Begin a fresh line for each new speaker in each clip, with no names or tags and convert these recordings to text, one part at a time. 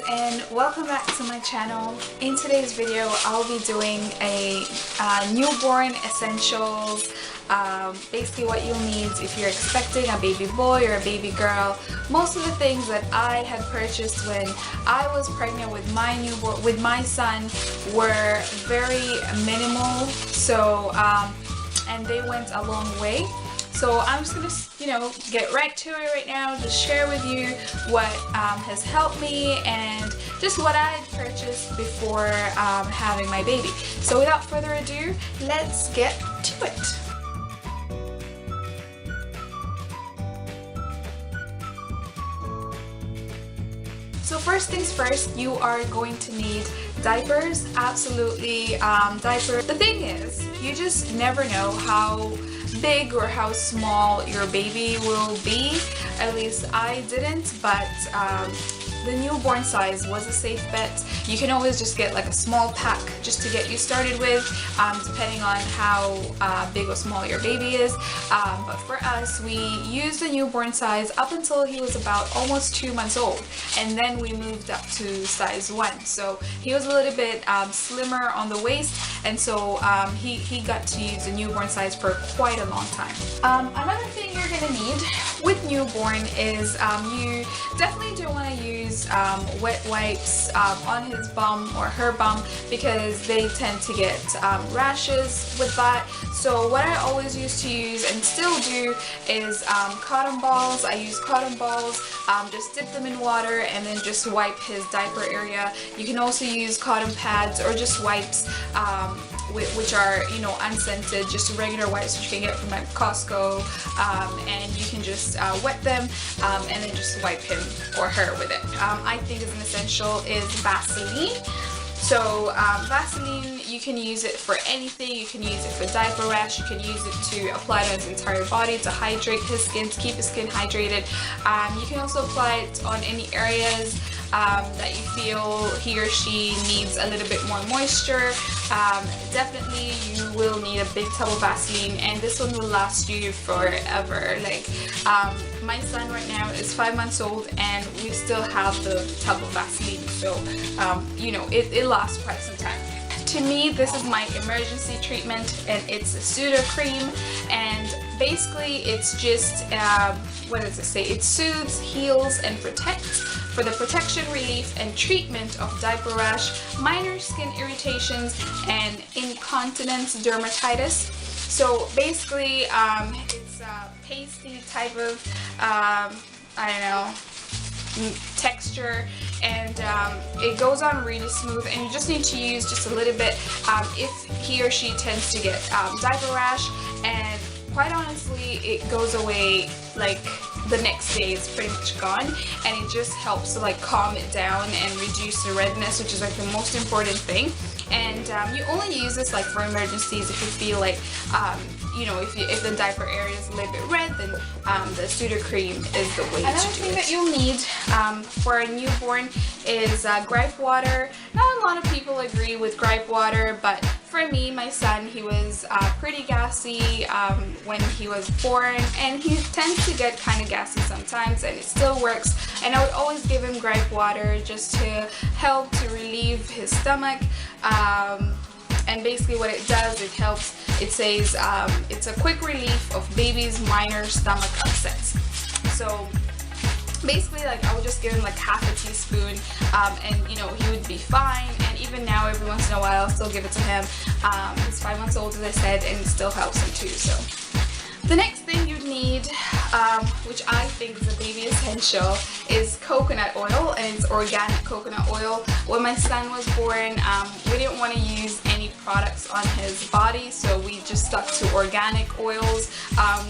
and welcome back to my channel. In today's video I'll be doing a newborn essentials, basically what you'll need if you're expecting a baby boy or a baby girl. Most of the things that I had purchased when I was pregnant with my newborn, with my son, were very minimal, so and they went a long way. So I'm just gonna, get right to it right now, just share with you what has helped me and just what I had purchased before having my baby. So without further ado, let's get to it. So first things first, you are going to need diapers, absolutely, diapers. The thing is, you just never know how big or how small your baby will be. At least I didn't, but the newborn size was a safe bet. You can always just get like a small pack just to get you started with, depending on how big or small your baby is. But for us, we used the newborn size up until he was about almost 2 months old, and then we moved up to size 1. So he was a little bit slimmer on the waist, and so he got to use the newborn size for quite a long time. Another thing you're gonna need with newborn is you definitely don't want to use wet wipes on his bum or her bum, because they tend to get rashes with that. So what I always used to use and still do is cotton balls. I use cotton balls, just dip them in water and then just wipe his diaper area. You can also use cotton pads or just wipes, which are, unscented, just regular wipes which you can get from like Costco, and you can just wet them and then just wipe him or her with it. I think is an essential is Vaseline. So Vaseline, you can use it for anything. You can use it for diaper rash, you can use it to apply it on his entire body to hydrate his skin, to keep his skin hydrated. You can also apply it on any areas that you feel he or she needs a little bit more moisture. Definitely you will need a big tub of Vaseline, and this one will last you forever. Like my son right now is 5 months old and we still have the tub of Vaseline, so it lasts quite some time. To me, this is my emergency treatment, and it's a pseudo cream, and basically it's just what does it say? It soothes, heals, and protects for the protection, relief, and treatment of diaper rash, minor skin irritations, and incontinence dermatitis. So basically, it's a pasty type of, texture, and it goes on really smooth, and you just need to use just a little bit if he or she tends to get diaper rash, and quite honestly it goes away like the next day. It's pretty much gone, and it just helps to like calm it down and reduce the redness, which is like the most important thing. And you only use this like for emergencies if you feel like if the diaper area is a little bit red, then the pseudo cream is the way to do it. Another thing that you'll need for a newborn is gripe water. Not a lot of people agree with gripe water, but for me, my son, he was pretty gassy when he was born, and he tends to get kind of gassy sometimes, and it still works. And I would always give him gripe water just to help to relieve his stomach. And basically what it does, it helps, it says it's a quick relief of baby's minor stomach upsets. So basically, like, I would just give him like half a teaspoon, and he would be fine. And even now, every once in a while, I'll still give it to him. He's 5 months old, as I said, and it still helps him too. So the next thing you need, which I think is a baby essential, is coconut oil, and it's organic coconut oil. When my son was born, we didn't want to use any products on his body, so we just stuck to organic oils.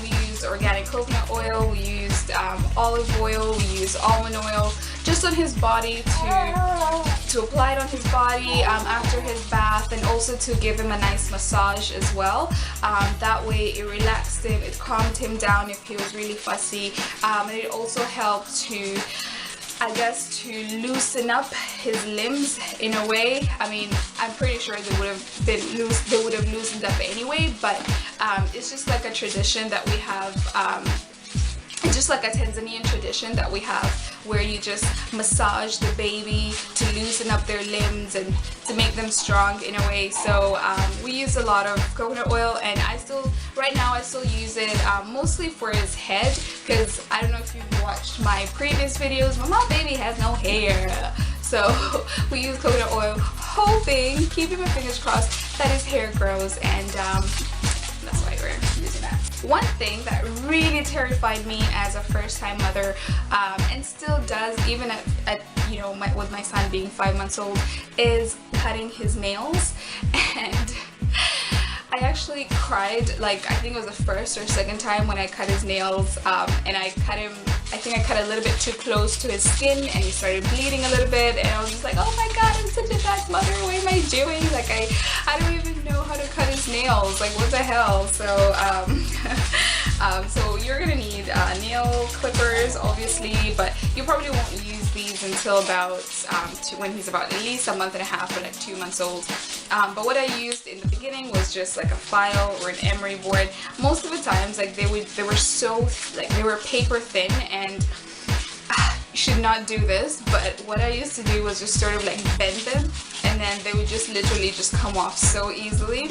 We used organic coconut oil, we used olive oil, we used almond oil, just on his body to apply it on his body after his bath, and also to give him a nice massage as well. That way it relaxed him, it calmed him down if he was really fussy, and it also helped to, I guess, to loosen up his limbs in a way. I mean, I'm pretty sure they would have loosened up anyway, but it's just like a tradition that we have It's just like a Tanzanian tradition that we have, where you just massage the baby to loosen up their limbs and to make them strong in a way. So we use a lot of coconut oil, and right now I still use it mostly for his head, because I don't know if you've watched my previous videos, but my baby has no hair. So we use coconut oil, hoping, keeping my fingers crossed, that his hair grows, and that's why we're using that. One thing that really terrified me as a first-time mother, and still does even at you know, with my son being 5 months old, is cutting his nails. And I actually cried, like I think it was the first or second time when I cut his nails, and I think I cut a little bit too close to his skin, and he started bleeding a little bit, and I was just like, oh my god, I'm such a bad mother, what am I doing? Like I don't even know how to cut his nails, like what the hell? So so you're gonna need nail clippers, obviously, but you probably won't use these until about when he's about at least a month and a half or like 2 months old. But what I used in the beginning was just like a file or an emery board. Most of the times, like they were so, like they were paper thin, and you should not do this, but what I used to do was just sort of like bend them, and then they would just literally just come off so easily.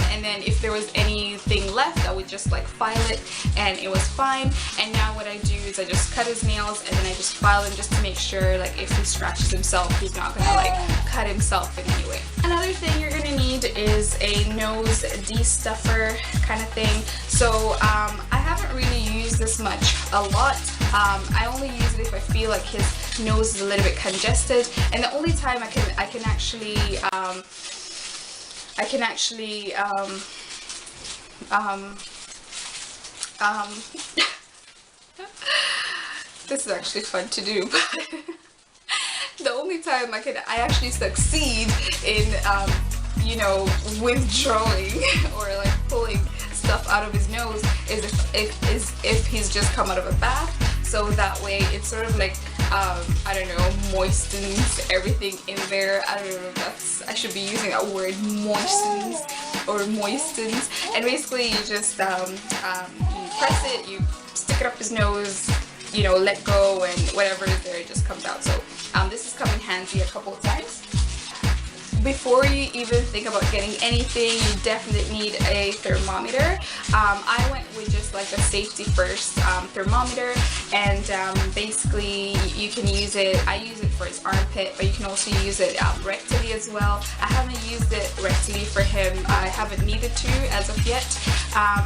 And then if there was anything left, I would just like file it, and it was fine. And now what I do is I just cut his nails, and then I just file them just to make sure, like, if he scratches himself, he's not gonna like cut himself in any way. Another thing you're gonna need is a nose de-stuffer kind of thing. So I haven't really used this much a lot. I only use it if I feel like his nose is a little bit congested, and the only time I can actually this is actually fun to do, but the only time I actually succeed in you know, withdrawing or like pulling stuff out of his nose is if he's just come out of a bath. So that way it's sort of like I don't know, moistens everything in there. I don't know if I should be using that word, moistens or moistens. And basically you just you press it, you stick it up his nose, you know, let go, and whatever is there, it just comes out. So this has come in handy a couple of times. Before you even think about getting anything, you definitely need a thermometer. I went with just like a safety first thermometer, and basically you can use it, I use it for his armpit, but you can also use it rectally as well. I haven't used it rectally for him, I haven't needed to as of yet,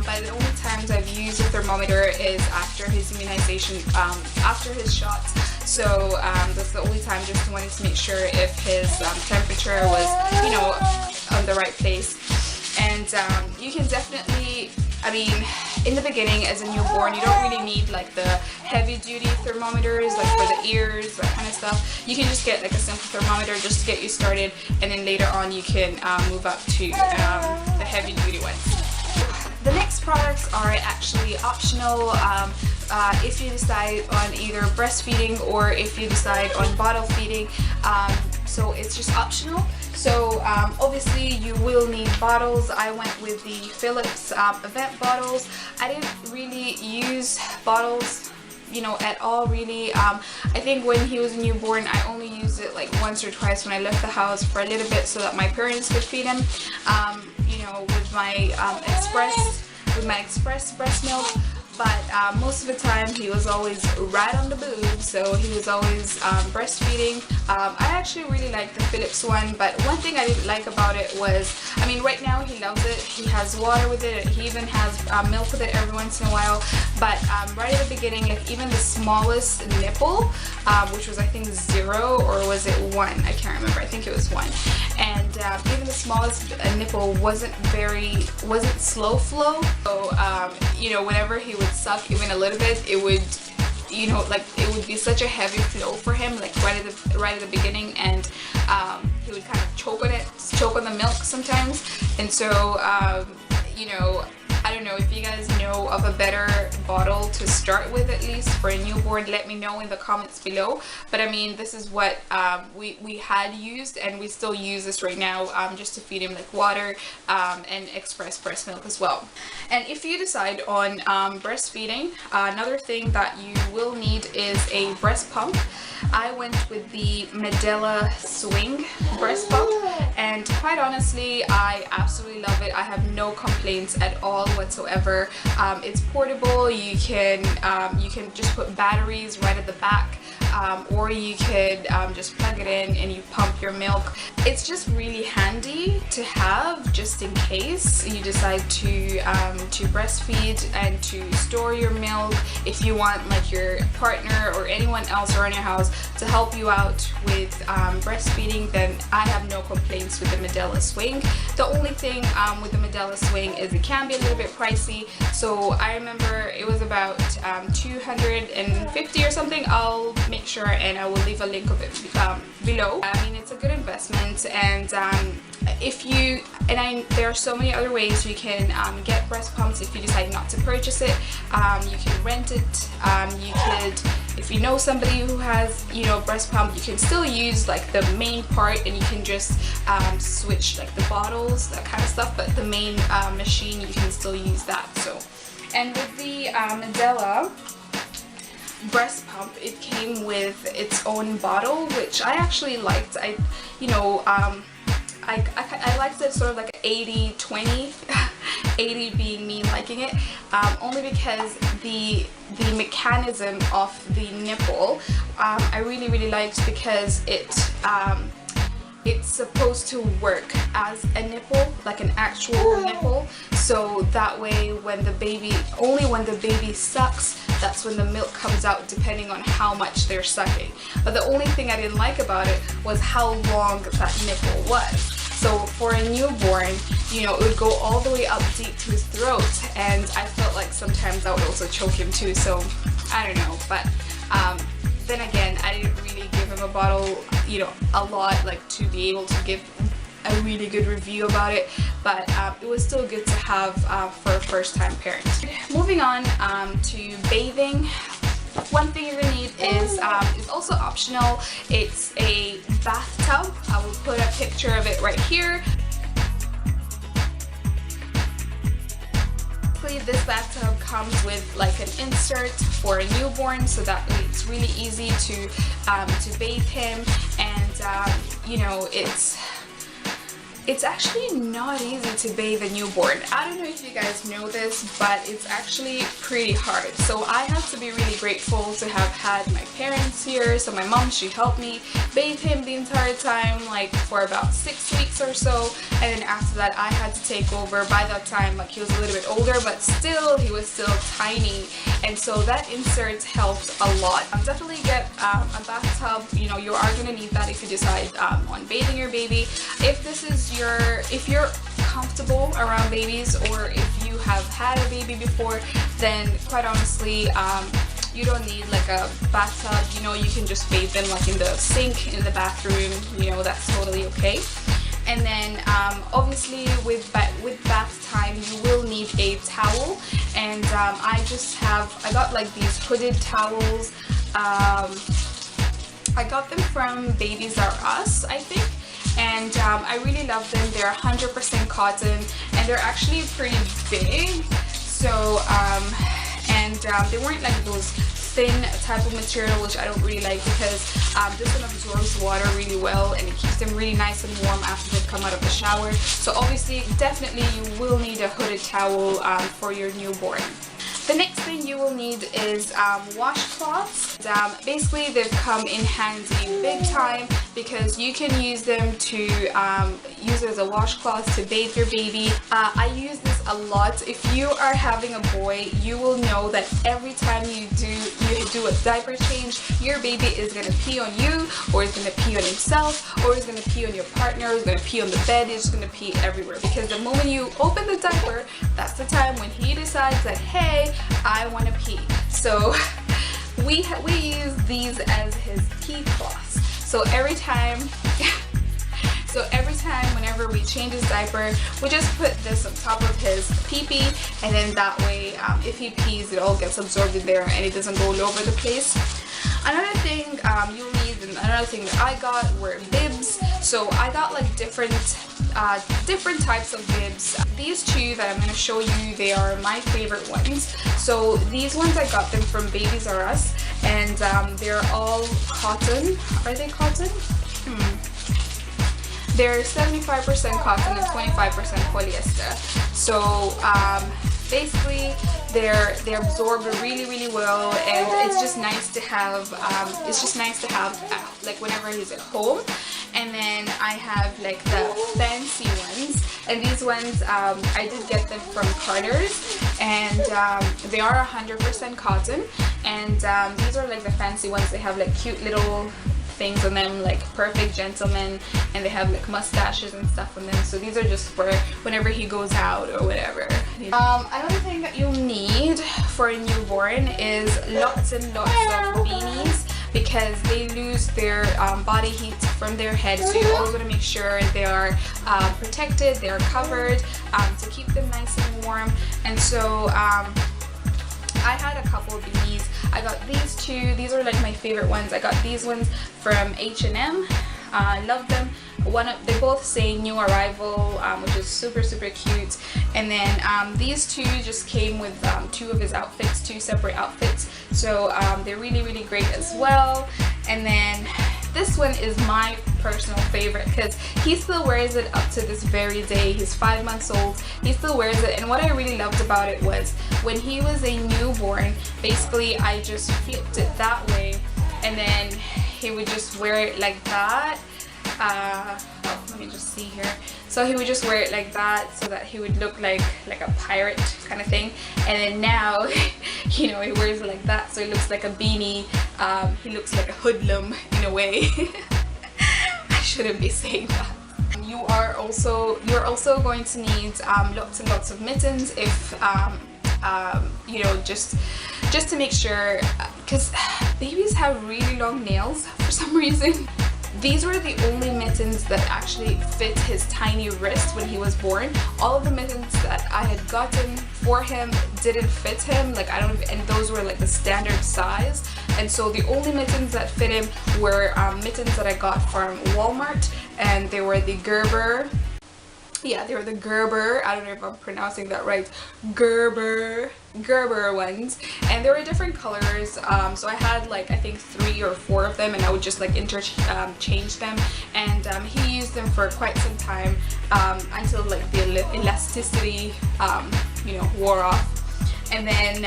but the only times I've used a thermometer is after his immunization, after his shots. So that's the only time, just wanted to make sure if his temperature was, you know, on the right place. And you can definitely, I mean, in the beginning as a newborn, you don't really need like the heavy duty thermometers, like for the ears, that kind of stuff. You can just get like a simple thermometer just to get you started, and then later on you can move up to the heavy duty ones. The next products are actually optional if you decide on either breastfeeding or if you decide on bottle feeding. So it's just optional. So obviously you will need bottles. I went with the Philips event bottles. I didn't really use bottles, you know, at all really. I think when he was a newborn, I only used it like once or twice when I left the house for a little bit so that my parents could feed him, you know, with my express breast milk. But most of the time he was always right on the boob, so he was always breastfeeding. I actually really like the Philips one, but one thing I didn't like about it was, I mean, right now he loves it. He has water with it, he even has milk with it every once in a while. But right at the beginning, like even the smallest nipple, which was I think 0 or was it 1? I can't remember. I think it was 1. And even the smallest nipple wasn't slow flow. So you know, whenever he would suck even a little bit, it would, you know, like it would be such a heavy flow for him, like right at the beginning, and he would kind of choke on the milk sometimes. And so you know, I don't know if you guys know of a better bottle to start with, at least for a newborn. Let me know in the comments below. But I mean, this is what we had used, and we still use this right now, just to feed him like water and express breast milk as well. And if you decide on breastfeeding, another thing that you will need is a breast pump. I went with the Medela Swing breast pump, and quite honestly, I absolutely love it. I have no complaints at all whatsoever. It's portable. You can just put batteries right at the back, or you could just plug it in and you pump your milk. It's just really handy to have, just in case you decide to breastfeed and to store your milk. If you want like your partner or anyone else around your house to help you out with breastfeeding, then I have no complaints with the Medela Swing. The only thing with the Medela Swing is it can be a little bit pricey. So I remember it was about $250 or something. I'll make sure and I will leave a link of it below. I mean, it's a good investment, and there are so many other ways you can get breast pumps if you decide not to purchase it. You can rent it. You could, if you know somebody who has, a breast pump, you can still use like the main part, and you can just switch like the bottles, that kind of stuff. But the main machine, you can still use that. So, and with the Medela breast pump, it came with its own bottle, which I actually liked. I liked it sort of like 80-20, 80 being me liking it, only because the mechanism of the nipple I really liked, because it's supposed to work as a nipple, like an actual nipple, so that way only when the baby sucks, that's when the milk comes out, depending on how much they're sucking. But the only thing I didn't like about it was how long that nipple was. So for a newborn, it would go all the way up deep to his throat, and I felt like sometimes that would also choke him too, so I don't know. But then again, I didn't really give him a bottle, a lot, like to be able to give a really good review about it, but it was still good to have for a first-time parent. Moving on to bathing. One thing you're gonna need is also optional. It's a bathtub. I will put a picture of it right here. This bathtub comes with like an insert for a newborn, so that it's really easy to bathe him, and it's actually not easy to bathe a newborn. I don't know if you guys know this, but it's actually pretty hard. So I have to be really grateful to have had my parents here. So my mom, she helped me bathe him the entire time, like for about 6 weeks or so. And then after that, I had to take over. By that time, like he was a little bit older, but still, he was still tiny. And so that insert helped a lot. Definitely get a bathtub. You are gonna need that if you decide on bathing your baby. If you're comfortable around babies, or if you have had a baby before, then quite honestly, you don't need like a bathtub. You can just bathe them like in the sink in the bathroom. That's totally okay. And then obviously with bath time, you will need a towel, and I got like these hooded towels. I got them from Babies R Us, I think. And I really love them. They're 100% cotton, and they're actually pretty big. So, they weren't like those thin type of material, which I don't really like, because this one absorbs water really well, and it keeps them really nice and warm after they've come out of the shower. So obviously, definitely you will need a hooded towel for your newborn. The next thing you will need is washcloths. Basically, they've come in handy big time, because you can use them to use as a washcloth to bathe your baby. I use this a lot. If you are having a boy, you will know that every time you do a diaper change, your baby is gonna pee on you, or is gonna pee on himself, or is gonna pee on your partner, or is gonna pee on the bed. It's gonna pee everywhere, because the moment you open the diaper, that's the time when he decides that, hey, I want to pee. So we use these as his pee cloths. So every time So every time whenever we change his diaper, we just put this on top of his pee-pee, and then that way if he pees, it all gets absorbed in there and it doesn't go all over the place. Another thing you'll need, and another thing that I got were bibs. So I got like different types of bibs. These two that I'm going to show you, they are my favorite ones. So these ones, I got them from Babies R Us, and they're all cotton. Are they cotton? They're 75% cotton and 25% polyester. So basically they absorb really well, and it's just nice to have like whenever he's at home. And then I have like the fancy ones, and these ones I did get them from Carter's, and they are 100% cotton, and these are like the fancy ones. They have like cute little things on them, like perfect gentlemen, and they have like mustaches and stuff on them. So these are just for whenever he goes out or whatever. Another thing that you'll need for a newborn is lots and lots of beanies, because they lose their body heat from their head. So you always want to make sure they are protected, they are covered, to keep them nice and warm. And so I had a couple of beanies. I got these two. These are like my favorite ones. I got these ones from H&M. I love them. They both say new arrival, which is super cute. And then these two just came with two of his outfits, two separate outfits. So they're really great as well. And then this one is my personal favorite, because he still wears it up to this very day. He's 5 months old. He still wears it, and what I really loved about it was when he was a newborn, basically I just flipped it that way, and then he would just wear it like that. Let me just see here. So he would just wear it like that, so that he would look like a pirate kind of thing. And then now, you know, he wears it like that, so he looks like a beanie. He looks like a hoodlum in a way. I shouldn't be saying that. You're also going to need lots and lots of mittens, if you know, just to make sure, because babies have really long nails for some reason. These were the only mittens that actually fit his tiny wrist when he was born. All of the mittens that I had gotten for him didn't fit him, like and those were like the standard size. And so the only mittens that fit him were mittens that I got from Walmart, and they were the Gerber. Yeah, they were the Gerber. I don't know if I'm pronouncing that right. Gerber ones, and they were different colors. So I had like I think 3 or 4 of them, and I would just like interchange them. And he used them for quite some time until like the elasticity, you know, wore off. And then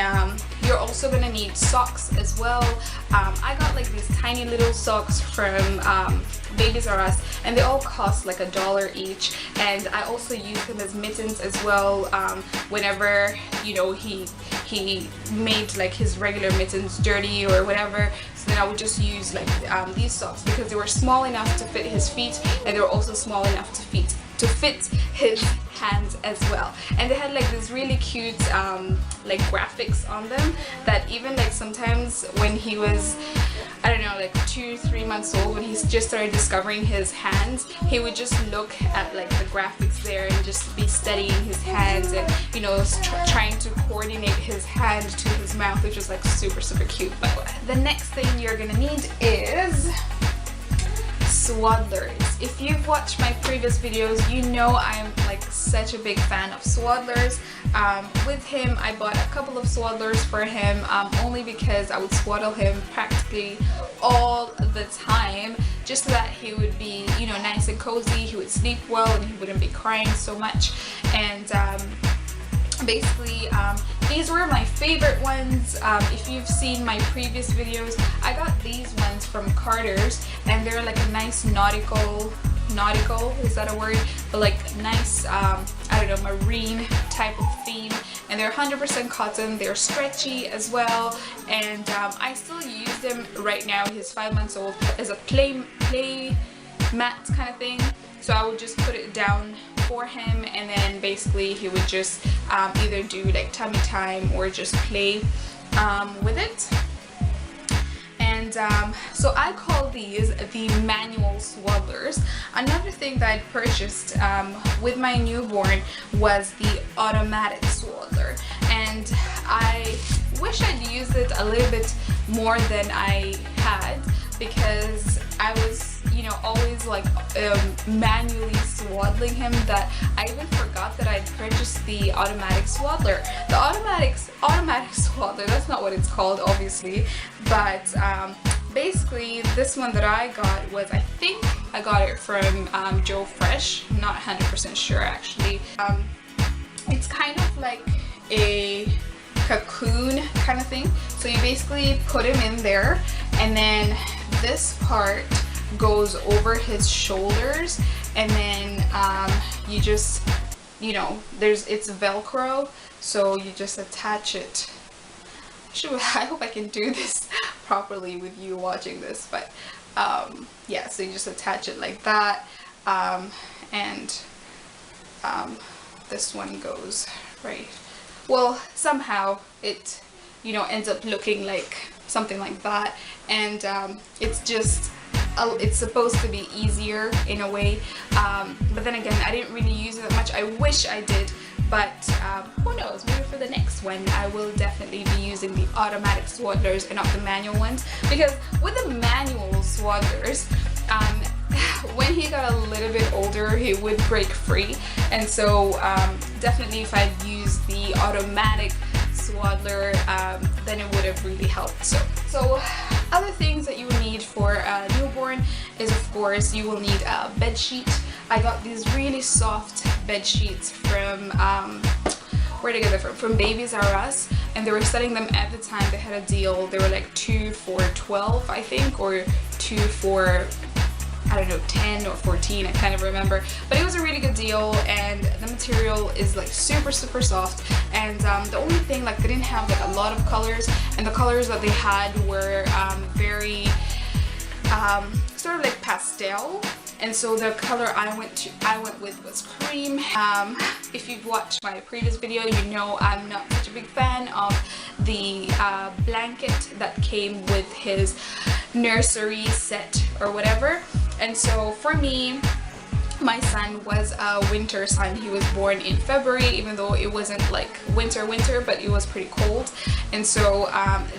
you're also gonna need socks as well. I got like these tiny little socks from Babies R Us, and they all cost like $1 each. And I also use them as mittens as well. Whenever, you know, he made like his regular mittens dirty or whatever, so then I would just use like these socks, because they were small enough to fit his feet, and they were also small enough to fit his hands as well. And they had like this really cute like graphics on them, that even like sometimes when he was, I don't know, like 2-3 months old, when he just started discovering his hands, he would just look at like the graphics there and just be studying his hands, and you know, trying to coordinate his hand to his mouth, which was like super cute. But the next thing you're gonna need is swaddlers. If you've watched my previous videos, you know I'm like such a big fan of swaddlers. With him, I bought a couple of swaddlers for him, only because I would swaddle him practically all the time, just so that he would be, you know, nice and cozy, he would sleep well, and he wouldn't be crying so much. And basically these were my favorite ones. If you've seen my previous videos, I got these ones from Carter's, and they're like a nice nautical, is that a word? But like nice, I don't know, marine type of theme. And they're 100% cotton. They're stretchy as well, and I still use them right now. He's 5 months old, as a play mat kind of thing. So I would just put it down for him, and then basically he would just either do like tummy time or just play with it. And And so I call these the manual swaddlers. Another thing that I purchased with my newborn was the automatic swaddler, and I wish I'd used it a little bit more than I had, because I was, you know, always like manually swaddling him, that I even forgot that I'd purchased the automatic swaddler. The automatic swaddler, that's not what it's called obviously, but basically this one that I got was, I think I got it from Joe Fresh, I'm not 100% sure actually. It's kind of like a cocoon kind of thing, so you basically put him in there, and then this part goes over his shoulders, and then you just, you know, it's Velcro, so you just attach it. I hope I can do this properly with you watching this, but yeah, so you just attach it like that, and this one goes right. Well, somehow it, you know, ends up looking like something like that, and it's just, it's supposed to be easier in a way, but then again, I didn't really use it that much. I wish I did, but who knows, maybe for the next one I will definitely be using the automatic swaddlers and not the manual ones, because with the manual swaddlers, when he got a little bit older, he would break free, and so definitely if I'd used the automatic swaddler, then it would have really helped. So other things that you will need for a newborn is, of course, you will need a bed sheet. I got these really soft bed sheets from where did I get them from Babies R Us, and they were selling them at the time. They had a deal. They were like 2 for $12, I think, or 2 for, I don't know, 10 or 14, I kind of remember, but it was a really good deal, and the material is like super soft, and the only thing, like, they didn't have like a lot of colors, and the colors that they had were very sort of like pastel, and so the color I went with was cream. If you've watched my previous video, you know I'm not such a big fan of the blanket that came with his nursery set or whatever. And so for me, my son was a winter son. He was born in February, even though it wasn't like winter, but it was pretty cold. And so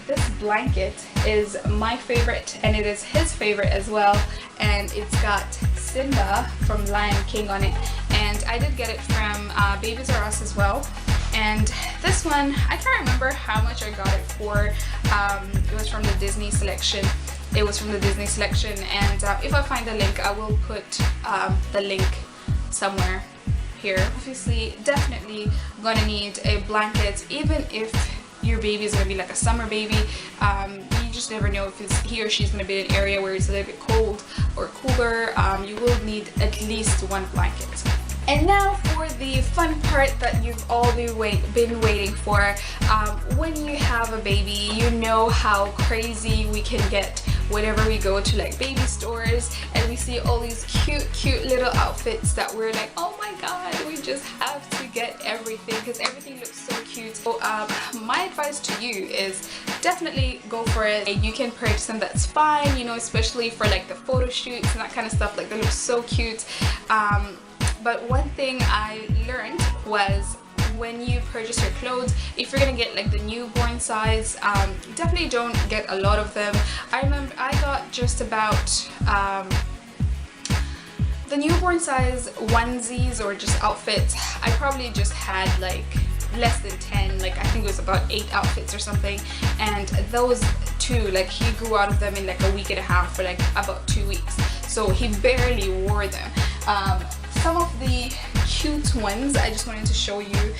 this blanket is my favorite, and it is his favorite as well. And it's got Simba from Lion King on it. And I did get it from Babies R Us as well. And this one, I can't remember how much I got it for. It was from the Disney selection. It was from the Disney selection, and if I find the link, I will put the link somewhere here. Obviously, definitely gonna need a blanket, even if your baby is gonna be like a summer baby. You just never know if he or she's gonna be in an area where it's a little bit cold or cooler. You will need at least one blanket. And now for the fun part that you've all been waiting for. When you have a baby, you know how crazy we can get whenever we go to like baby stores and we see all these cute little outfits that we're like, oh my god, we just have to get everything because everything looks so cute. So my advice to you is definitely go for it. You can purchase them, that's fine, you know, especially for like the photo shoots and that kind of stuff. Like, they look so cute. But one thing I learned was, when you purchase your clothes, if you're gonna get like the newborn size, definitely don't get a lot of them. I remember I got just about the newborn size onesies or just outfits. I probably just had like less than 10, like I think it was about 8 outfits or something, and those two, like, he grew out of them in like a week and a half, for like about 2 weeks, so he barely wore them. Some of the cute ones I just wanted to show you.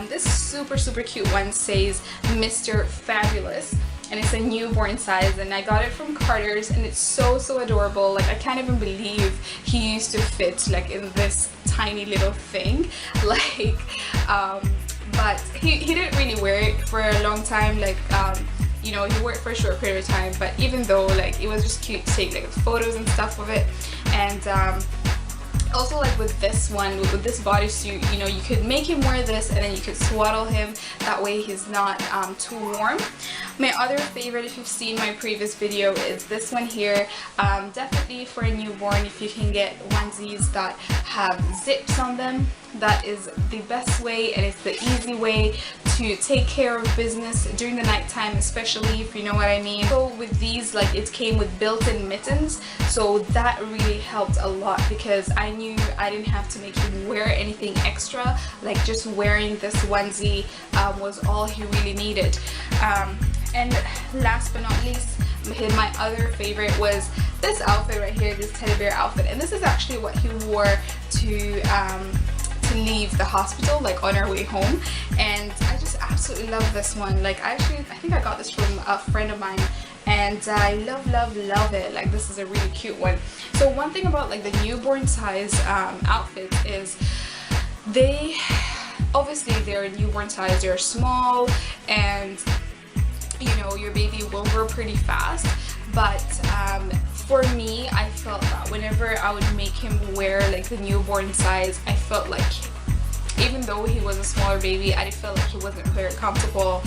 This super cute one says Mr. Fabulous, and it's a newborn size, and I got it from Carter's, and it's so adorable. Like, I can't even believe he used to fit like in this tiny little thing. Like, but he didn't really wear it for a long time. Like, you know, he wore it for a short period of time, but even though, like, it was just cute to take like photos and stuff of it. And Also, like with this one, with this bodysuit, you know, you could make him wear this and then you could swaddle him. That way he's not too warm. My other favorite, if you've seen my previous video, is this one here. Definitely for a newborn, if you can get onesies that have zips on them, that is the best way, and it's the easy way to take care of business during the nighttime, especially, if you know what I mean. So with these, like, it came with built-in mittens, so that really helped a lot because I knew I didn't have to make him wear anything extra. Like, just wearing this onesie was all he really needed. And last but not least, my other favorite was this outfit right here, this teddy bear outfit, and this is actually what he wore to leave the hospital, like on our way home. And I just absolutely love this one. Like, I think I got this from a friend of mine, and I love it. Like, this is a really cute one. So one thing about like the newborn size outfits is obviously they're newborn size, they're small, and you know, your baby will grow pretty fast. But for me, I felt that whenever I would make him wear like the newborn size, I felt like even though he was a smaller baby, I felt like he wasn't very comfortable,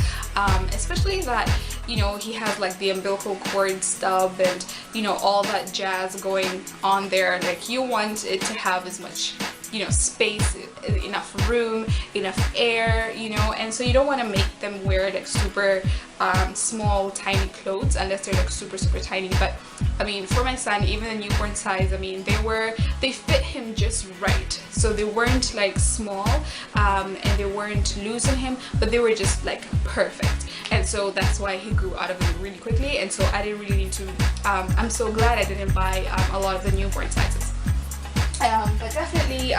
especially that, you know, he has like the umbilical cord stub and, you know, all that jazz going on there. Like, you want it to have as much, you know, space, enough room, enough air, you know, and so you don't want to make them wear like super small tiny clothes unless they're like super tiny. But I mean, for my son, even the newborn size, I mean, they fit him just right. So they weren't like small and they weren't loose on him, but they were just like perfect. And so that's why he grew out of it really quickly, and so I didn't really need to I'm so glad I didn't buy a lot of the newborn sizes. But definitely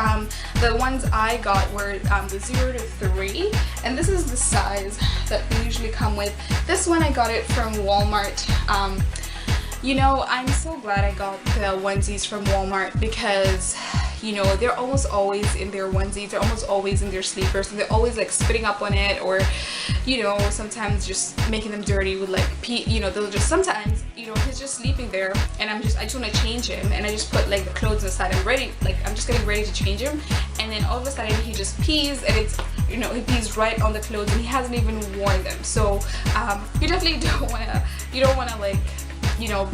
the ones I got were the 0 to 3, and this is the size that they usually come with. This one I got it from Walmart. You know, I'm so glad I got the onesies from Walmart because, you know, they're almost always in their onesies, they're almost always in their sleepers, and they're always like spitting up on it, or, you know, sometimes just making them dirty with like pee, you know, they'll just sometimes, you know, he's just sleeping there and I just want to change him, and I just put like the clothes inside. I'm just getting ready to change him, and then all of a sudden he just pees, and it's, you know, he pees right on the clothes and he hasn't even worn them. So you definitely don't want to like, you know,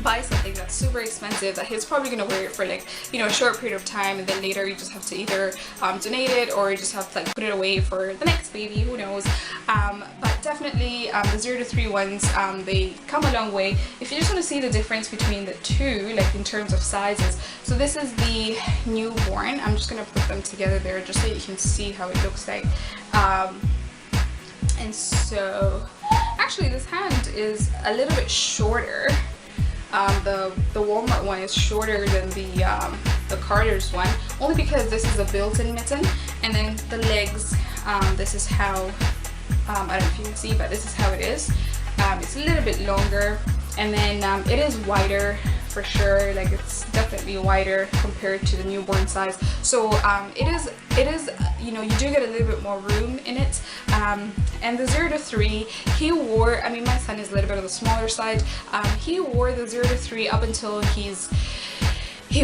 buy something that's super expensive that he's probably going to wear it for like, you know, a short period of time, and then later you just have to either donate it or you just have to like put it away for the next baby, who knows. But definitely the 0 to 3 ones, they come a long way. If you just want to see the difference between the two, like in terms of sizes, so this is the newborn. I'm just going to put them together there just so you can see how it looks like. And so actually this hand is a little bit shorter. The Walmart one is shorter than the Carter's one, only because this is a built-in mitten, and then the legs, this is how, I don't know if you can see, but this is how it is. It's a little bit longer, and then it is wider for sure. Like, it's definitely wider compared to the newborn size. So it is, you know, you do get a little bit more room in it. And the 0 to 3, he wore, I mean, my son is a little bit on the smaller side. He wore the 0 to 3 up until he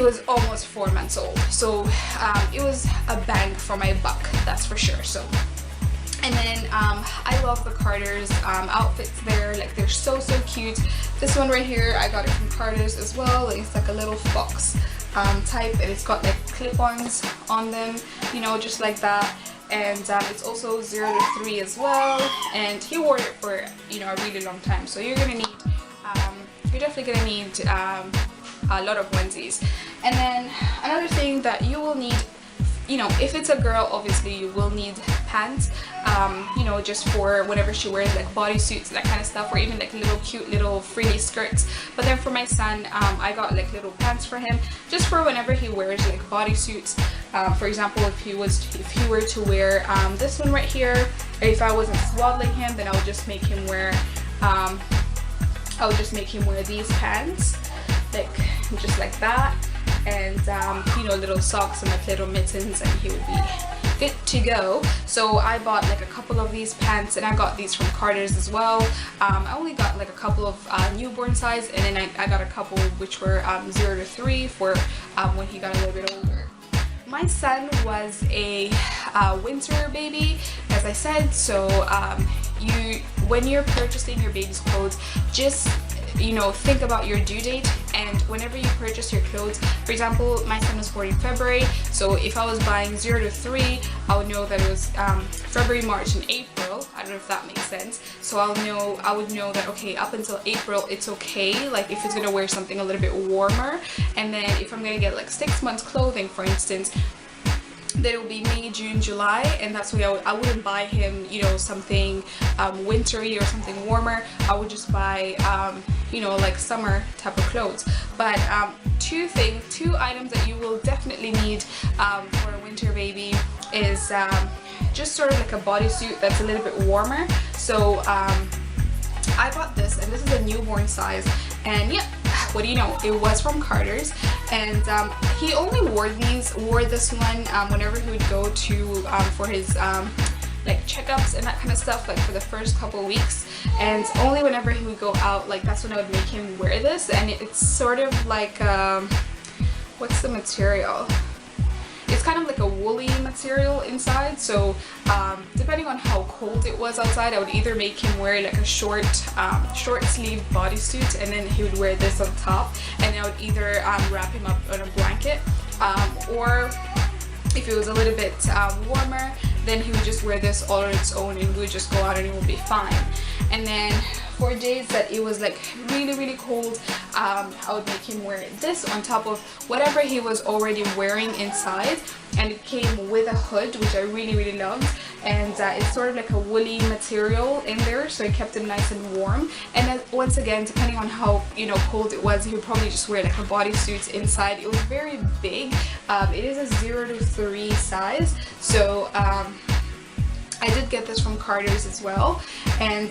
was almost 4 months old. So it was a bang for my buck, that's for sure. So, and then I love the Carter's outfits there. Like, they're so cute. This one right here, I got it from Carter's as well. It's like a little fox type, and it's got like clip-ons on them, you know, just like that. And it's also 0 to 3 as well, and he wore it for, you know, a really long time. So you're gonna need you're definitely gonna need a lot of onesies. And then another thing that you will need, you know, if it's a girl, obviously you will need pants, you know, just for whenever she wears like bodysuits, that kind of stuff, or even like little cute little frilly skirts. But then for my son, I got like little pants for him, just for whenever he wears like bodysuits. For example, if he were to wear this one right here, if I wasn't swaddling him, then I would just make him wear these pants, like just like that, and you know, little socks and like little mittens, and he would fit to go. So I bought like a couple of these pants, and I got these from Carter's as well. I only got like a couple of newborn size, and then I got a couple which were 0 to 3 for when he got a little bit older. My son was a winter baby, as I said, so when you're purchasing your baby's clothes, just think about your due date, and whenever you purchase your clothes, for example, my son was born in February, so if I was buying 0 to 3, I would know that it was February, March, and April. I don't know if that makes sense. So I would know that, okay, up until April it's okay, like if he's gonna wear something a little bit warmer, and then if I'm gonna get like 6 months clothing, for instance, then it will be May, June, July, and that's why I wouldn't buy him something wintry or something warmer. I would just buy like summer type of clothes. But two items that you will definitely need for a winter baby is just sort of like a bodysuit that's a little bit warmer. So I bought this, and this is a newborn size, and yeah, what do you know, it was from Carter's, and he only wore this one whenever he would go to for his like checkups and that kind of stuff, like for the first couple of weeks, and only whenever he would go out, like that's when I would make him wear this. And it's sort of like what's the material? It's kind of like a woolly material inside, so depending on how cold it was outside, I would either make him wear like a short sleeve bodysuit, and then he would wear this on top, and I would either wrap him up on a blanket, or if it was a little bit warmer, then he would just wear this all on its own, and we would just go out and it would be fine. And then for days that it was like really cold, I would make him wear this on top of whatever he was already wearing inside, and it came with a hood, which I really loved, and it's sort of like a woolly material in there, so it kept him nice and warm. And then once again, depending on how cold it was, he would probably just wear like a bodysuit inside. It was very big. It is a 0 to 3 size, so I did get this from Carter's as well, and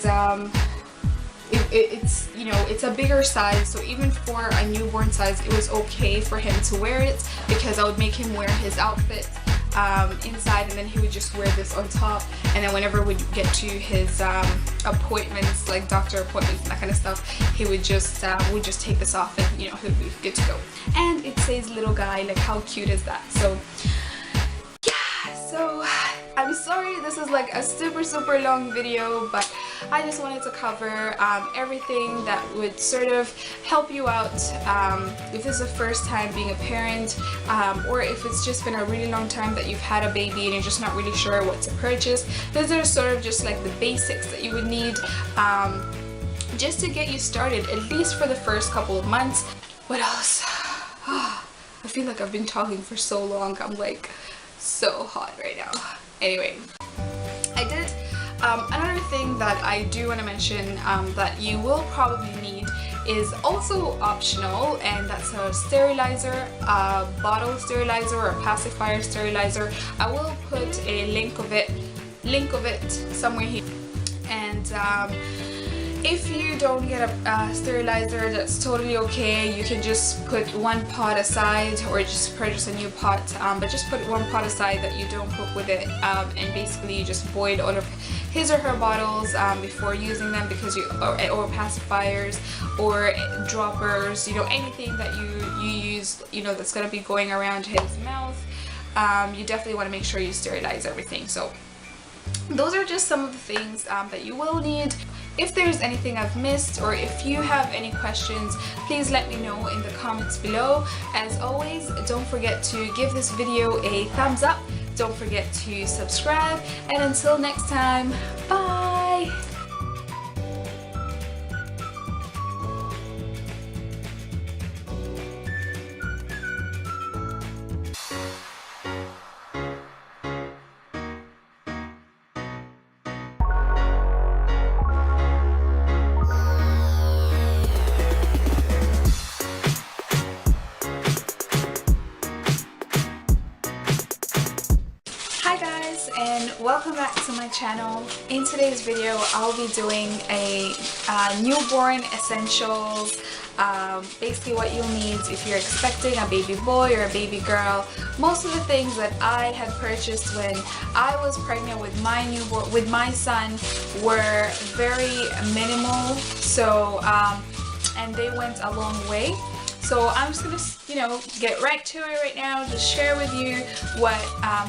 it's a bigger size, so even for a newborn size, it was okay for him to wear it, because I would make him wear his outfit inside, and then he would just wear this on top, and then whenever we get to his appointments, like doctor appointments and that kind of stuff, he would just take this off, and he would be good to go. And it says little guy, like how cute is that? So yeah, so I'm sorry this is like a super long video, but I just wanted to cover everything that would sort of help you out if this is the first time being a parent, or if it's just been a really long time that you've had a baby and you're just not really sure what to purchase. These are sort of just like the basics that you would need just to get you started, at least for the first couple of months. What else? I feel like I've been talking for so long. I'm like so hot right now. Anyway, I did another thing that I do want to mention that you will probably need is also optional, and that's a sterilizer, a bottle sterilizer or a pacifier sterilizer. I will put a link of it somewhere here. And if you don't get a sterilizer, that's totally okay. You can just put one pot aside, or just purchase a new pot, but just put one pot aside that you don't cook with it, and basically you just void all of his or her bottles before using them, because or pacifiers or droppers, anything that you use, that's gonna be going around his mouth. You definitely want to make sure you sterilize everything. So those are just some of the things that you will need. If there's anything I've missed, or if you have any questions, please let me know in the comments below. As always, don't forget to give this video a thumbs up. Don't forget to subscribe, and until next time, bye! welcome back to my channel. In today's video, I'll be doing a newborn essentials. Basically what you'll need if you're expecting a baby boy or a baby girl. Most of the things that I had purchased when I was pregnant with my son were very minimal, so and they went a long way. So I'm just gonna, get right to it right now, just share with you what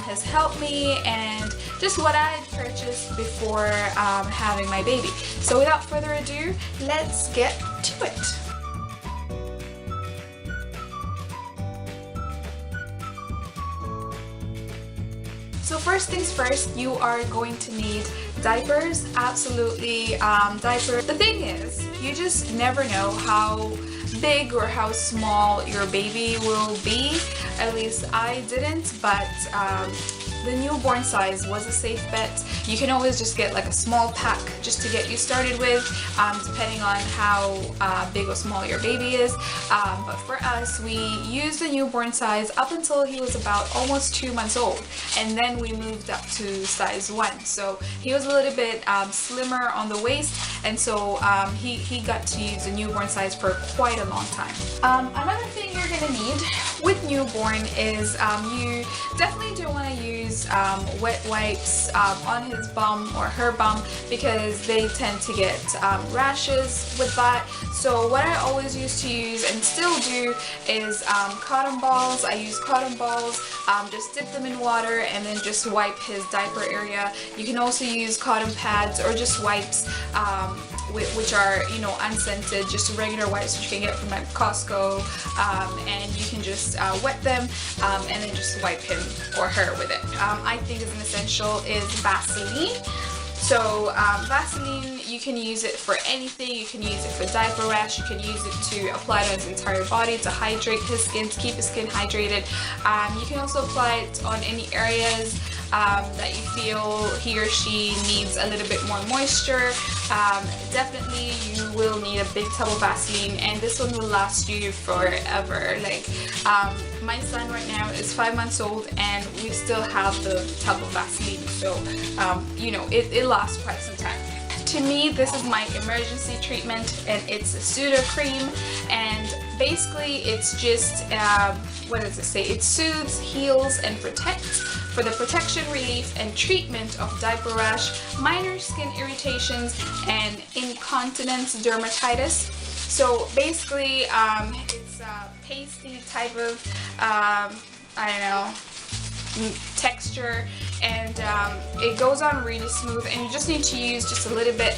has helped me and just what I had purchased before having my baby. So without further ado, let's get to it. So first things first, you are going to need diapers, absolutely, diapers. The thing is, you just never know how big or how small your baby will be. At least I didn't, but the newborn size was a safe bet. You can always just get like a small pack just to get you started with, depending on how big or small your baby is. But for us, we used the newborn size up until he was about almost 2 months old, and then we moved up to size 1. So he was a little bit slimmer on the waist, and so he got to use the newborn size for quite a long time. Another thing you're gonna need with newborn is you definitely don't want to use wet wipes on his bum or her bum, because they tend to get rashes with that. So what I always used to use and still do is cotton balls. I use cotton balls, just dip them in water and then just wipe his diaper area. You can also use cotton pads or just wipes which are, unscented, just regular wipes which you can get from like Costco, and you can just wet them and then just wipe him or her with it. I think is an essential is Vaseline. So Vaseline, you can use it for anything. You can use it for diaper rash. You can use it to apply it on his entire body to hydrate his skin, to keep his skin hydrated. You can also apply it on any areas that you feel he or she needs a little bit more moisture. Definitely you will need a big tub of Vaseline, and this one will last you forever. Like my son right now is 5 months old and we still have the tub of Vaseline, so it lasts quite some time. To me, this is my emergency treatment, and it's a pseudo cream, and basically it's just what does it say? It soothes, heals, and protects for the protection, relief, and treatment of diaper rash, minor skin irritations, and incontinence dermatitis. So basically, it's a pasty type of texture, and it goes on really smooth, and you just need to use just a little bit.